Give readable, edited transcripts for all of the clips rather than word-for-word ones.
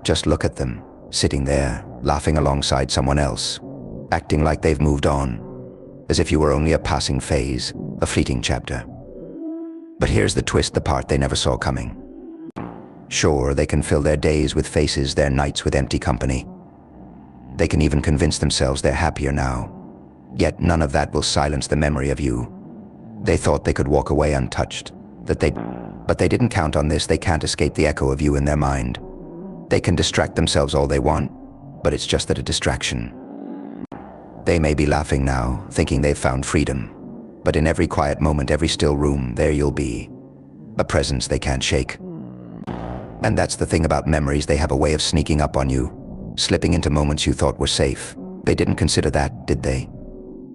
Just look at them, sitting there, laughing alongside someone else, acting like they've moved on, as if you were only a passing phase, a fleeting chapter. But here's the twist, the part they never saw coming. Sure, they can fill their days with faces, their nights with empty company. They can even convince themselves they're happier now. Yet none of that will silence the memory of you. They thought they could walk away untouched, but they didn't count on this. They can't escape the echo of you in their mind. They can distract themselves all they want, but it's just that a distraction. They may be laughing now, thinking they've found freedom, but in every quiet moment, every still room, there you'll be. A presence they can't shake. And that's the thing about memories, they have a way of sneaking up on you, slipping into moments you thought were safe. They didn't consider that, did they?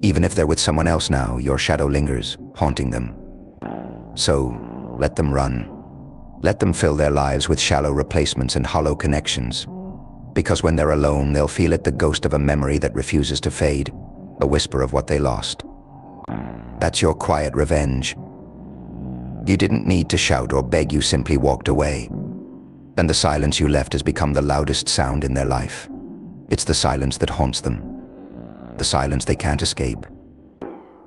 Even if they're with someone else now, your shadow lingers, haunting them. So, let them run. Let them fill their lives with shallow replacements and hollow connections. Because when they're alone, they'll feel it, the ghost of a memory that refuses to fade, a whisper of what they lost. That's your quiet revenge. You didn't need to shout or beg, you simply walked away. And the silence you left has become the loudest sound in their life. It's the silence that haunts them. The silence they can't escape.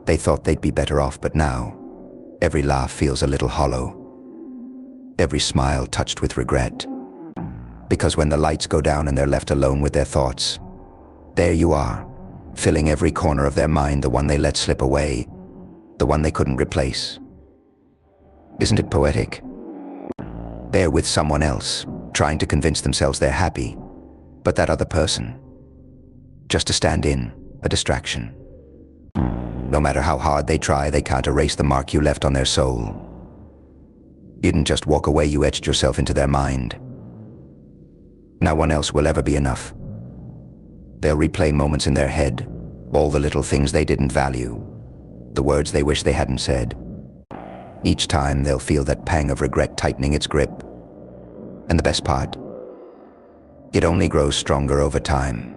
They thought they'd be better off, but now, every laugh feels a little hollow. Every smile touched with regret. Because when the lights go down and they're left alone with their thoughts, there you are, filling every corner of their mind, the one they let slip away, the one they couldn't replace. Isn't it poetic? They're with someone else, trying to convince themselves they're happy, but that other person, just a stand-in, a distraction. No matter how hard they try, they can't erase the mark you left on their soul. You didn't just walk away, you etched yourself into their mind. No one else will ever be enough. They'll replay moments in their head, all the little things they didn't value, the words they wish they hadn't said. Each time they'll feel that pang of regret tightening its grip. And the best part, it only grows stronger over time.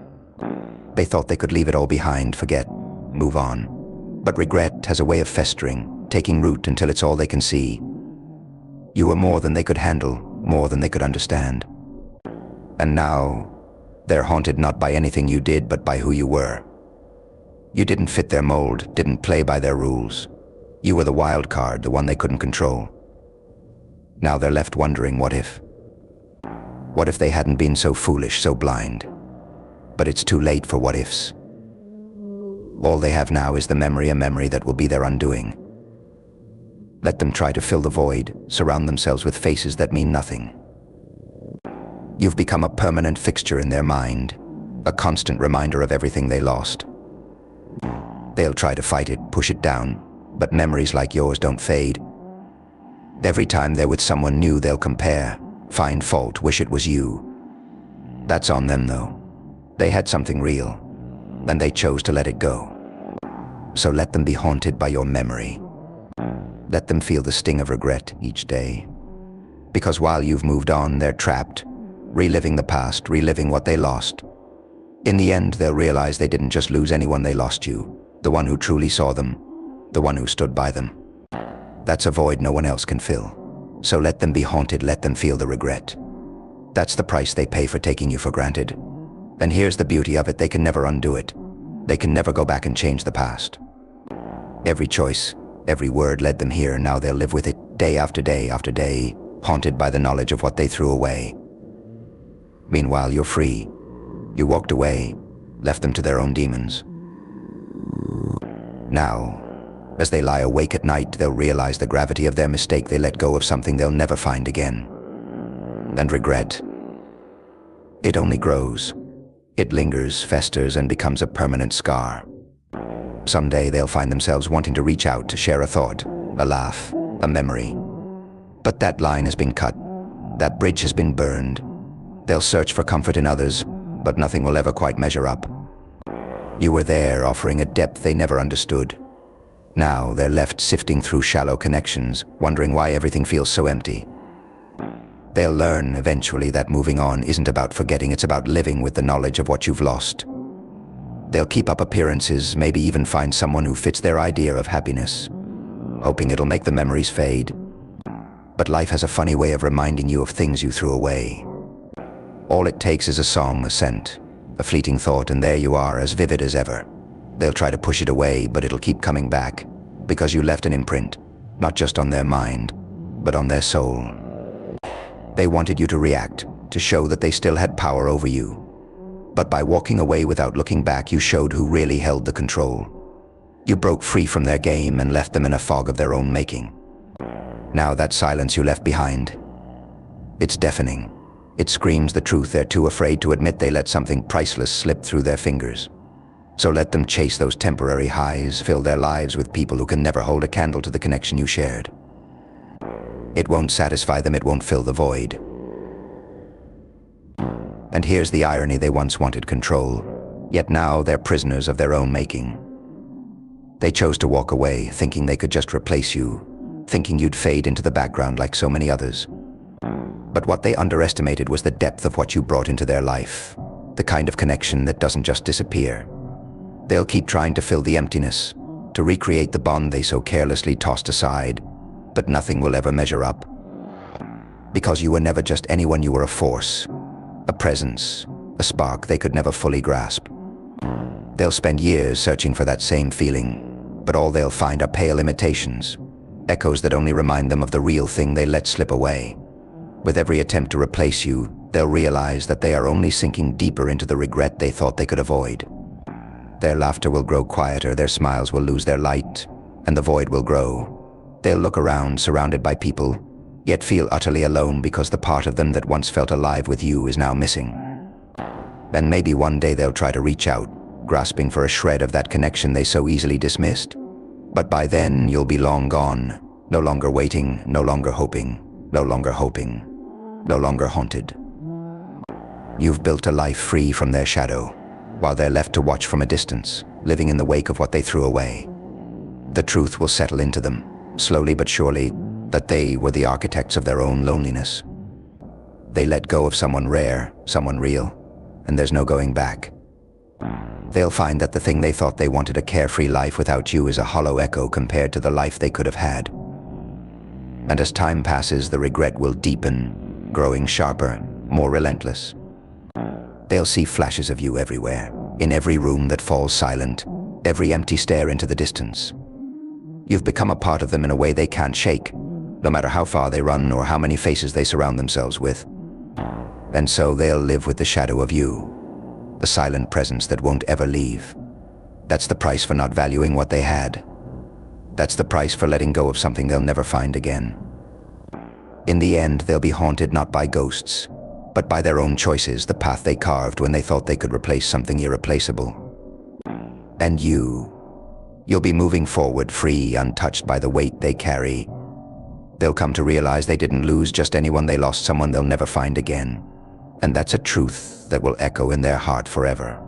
They thought they could leave it all behind, forget, move on. But regret has a way of festering, taking root until it's all they can see. You were more than they could handle, more than they could understand. And now, they're haunted not by anything you did, but by who you were. You didn't fit their mold, didn't play by their rules. You were the wild card, the one they couldn't control. Now they're left wondering, what if? What if they hadn't been so foolish, so blind? But it's too late for what ifs. All they have now is the memory, a memory that will be their undoing. Let them try to fill the void, surround themselves with faces that mean nothing. You've become a permanent fixture in their mind, a constant reminder of everything they lost. They'll try to fight it, push it down, but memories like yours don't fade. Every time they're with someone new, they'll compare, find fault, wish it was you. That's on them, though. They had something real, and they chose to let it go. So let them be haunted by your memory. Let them feel the sting of regret each day. Because while you've moved on, they're trapped, reliving the past, reliving what they lost. In the end, they'll realize they didn't just lose anyone, they lost you, the one who truly saw them, the one who stood by them. That's a void no one else can fill. So let them be haunted, let them feel the regret. That's the price they pay for taking you for granted. And here's the beauty of it, they can never undo it. They can never go back and change the past. Every choice, every word led them here, now they'll live with it day after day after day, haunted by the knowledge of what they threw away. Meanwhile, you're free. You walked away, left them to their own demons. Now, as they lie awake at night, they'll realize the gravity of their mistake. They let go of something they'll never find again. And regret, it only grows. It lingers, festers, and becomes a permanent scar. Someday they'll find themselves wanting to reach out to share a thought, a laugh, a memory. But that line has been cut. That bridge has been burned. They'll search for comfort in others, but nothing will ever quite measure up. You were there, offering a depth they never understood. Now they're left sifting through shallow connections, wondering why everything feels so empty. They'll learn eventually that moving on isn't about forgetting, it's about living with the knowledge of what you've lost. They'll keep up appearances, maybe even find someone who fits their idea of happiness, hoping it'll make the memories fade. But life has a funny way of reminding you of things you threw away. All it takes is a song, a scent, a fleeting thought, and there you are, as vivid as ever. They'll try to push it away, but it'll keep coming back, because you left an imprint, not just on their mind, but on their soul. They wanted you to react, to show that they still had power over you. But by walking away without looking back, you showed who really held the control. You broke free from their game and left them in a fog of their own making. Now that silence you left behind, it's deafening. It screams the truth. They're too afraid to admit they let something priceless slip through their fingers. So let them chase those temporary highs, fill their lives with people who can never hold a candle to the connection you shared. It won't satisfy them, it won't fill the void. And here's the irony: they once wanted control, yet now they're prisoners of their own making. They chose to walk away, thinking they could just replace you, thinking you'd fade into the background like so many others. But what they underestimated was the depth of what you brought into their life, the kind of connection that doesn't just disappear. They'll keep trying to fill the emptiness, to recreate the bond they so carelessly tossed aside, but nothing will ever measure up. Because you were never just anyone, you were a force, a presence, a spark they could never fully grasp. They'll spend years searching for that same feeling, but all they'll find are pale imitations, echoes that only remind them of the real thing they let slip away. With every attempt to replace you, they'll realize that they are only sinking deeper into the regret they thought they could avoid. Their laughter will grow quieter, their smiles will lose their light, and the void will grow. They'll look around, surrounded by people, yet feel utterly alone because the part of them that once felt alive with you is now missing. And maybe one day they'll try to reach out, grasping for a shred of that connection they so easily dismissed. But by then, you'll be long gone, no longer waiting, no longer hoping, no longer hoping, no longer haunted. You've built a life free from their shadow, while they're left to watch from a distance, living in the wake of what they threw away. The truth will settle into them, slowly but surely, that they were the architects of their own loneliness. They let go of someone rare, someone real, and there's no going back. They'll find that the thing they thought they wanted, a carefree life without you, is a hollow echo compared to the life they could have had. And as time passes, the regret will deepen, growing sharper, more relentless. They'll see flashes of you everywhere, in every room that falls silent, every empty stare into the distance. You've become a part of them in a way they can't shake, no matter how far they run or how many faces they surround themselves with. And so they'll live with the shadow of you, the silent presence that won't ever leave. That's the price for not valuing what they had. That's the price for letting go of something they'll never find again. In the end, they'll be haunted not by ghosts, but by their own choices, the path they carved when they thought they could replace something irreplaceable. And you'll be moving forward, free, untouched by the weight they carry. They'll come to realize they didn't lose just anyone, they lost someone they'll never find again. And that's a truth that will echo in their heart forever.